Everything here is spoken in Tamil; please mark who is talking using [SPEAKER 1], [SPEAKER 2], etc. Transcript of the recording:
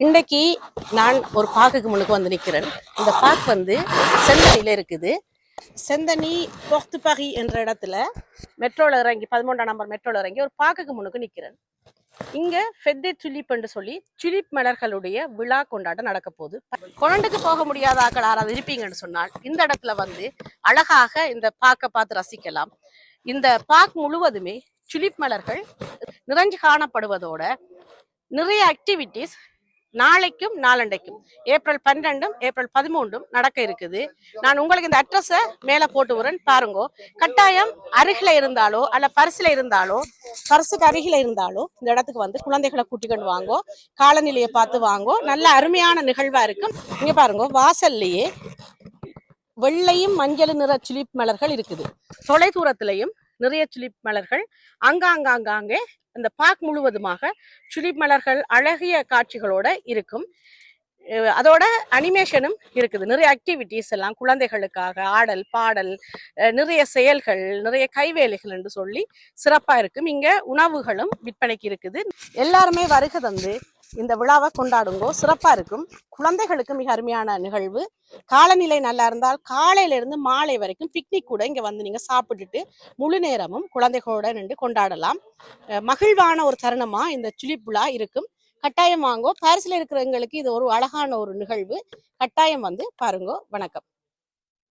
[SPEAKER 1] இன்றைக்கு நான் ஒரு பார்க்குக்கு முன்னுக்கு வந்து நிற்கிறேன். இந்த பார்க் வந்து செந்தனியில் இருக்குது. செந்தனி போர்த்து பாரி என்ற இடத்துல மெட்ரோல இறங்கி 13ஆம் நம்பர் மெட்ரோல இறங்கி ஒரு பார்க்குக்கு முன்னுக்கு நிற்கிறேன். இங்க ஃபெத்தே துலிப் என்று சொல்லி துலிப் மலர்களுடைய விழா கொண்டாட்டம் நடக்க போகுது. கொலண்டுக்கு போக முடியாத ஆக்கள் யாராவது இருப்பீங்கன்னு சொன்னால் இந்த இடத்துல வந்து அழகாக இந்த பார்க்கை பார்த்து ரசிக்கலாம். இந்த பார்க் முழுவதுமே துலிப் மலர்கள் நிறைஞ்சு காணப்படுவதோட நிறைய ஆக்டிவிட்டிஸ் நாளைக்கும் நாளண்டைக்கும் ஏப்ரல் 12 ஏப்ரல் 13 நடக்க இருக்குது. நான் உங்களுக்கு இந்த அட்ரஸை மேலே போட்டு வரேன், பாருங்க. கட்டாயம் அருகில இருந்தாலோ அல்ல பரிசுல இருந்தாலோ பரிசுக்கு அருகில இருந்தாலோ இந்த இடத்துக்கு வந்து குழந்தைகளை கூட்டிக்கொண்டு வாங்கோ, காலநிலையை பார்த்து வாங்கோ. நல்ல அருமையான நிகழ்வா இருக்கும். இங்க பாருங்க, வாசல்லையே வெள்ளையும் மஞ்சள் நிற துலிப் மலர்கள் இருக்குது. தொலை தூரத்திலையும் நிறைய துலிப் மலர்கள் அங்காங்கே இந்த பார்க் முழுவதுமாக துலிப் மலர்கள் அழகிய காட்சிகளோட இருக்கும். அதோட அனிமேஷனும் இருக்குது. நிறைய ஆக்டிவிட்டிஸ் எல்லாம் குழந்தைகளுக்காக ஆடல் பாடல், நிறைய செயல்கள், நிறைய கைவேலைகள் என்று சொல்லி சிறப்பா இருக்கும். இங்க உணவுகளும் விற்பனைக்கு இருக்குது. எல்லாருமே வருகை தந்து இந்த விழாவை கொண்டாடுங்கோ, சிறப்பா இருக்கும். குழந்தைகளுக்கு மிக அருமையான நிகழ்வு. காலநிலை நல்லா இருந்தால் காலையில இருந்து மாலை வரைக்கும் பிக்னிக் கூட இங்க வந்து நீங்க சாப்பிட்டுட்டு முழு நேரமும் குழந்தைகளோட நின்று கொண்டாடலாம். மகிழ்வான ஒரு தருணமா இந்த துலிப் விழா இருக்கும். கட்டாயம் வாங்கோ. பாரிஸ்ல இருக்கிறவங்களுக்கு இது ஒரு அழகான ஒரு நிகழ்வு. கட்டாயம் வந்து பாருங்க. வணக்கம்.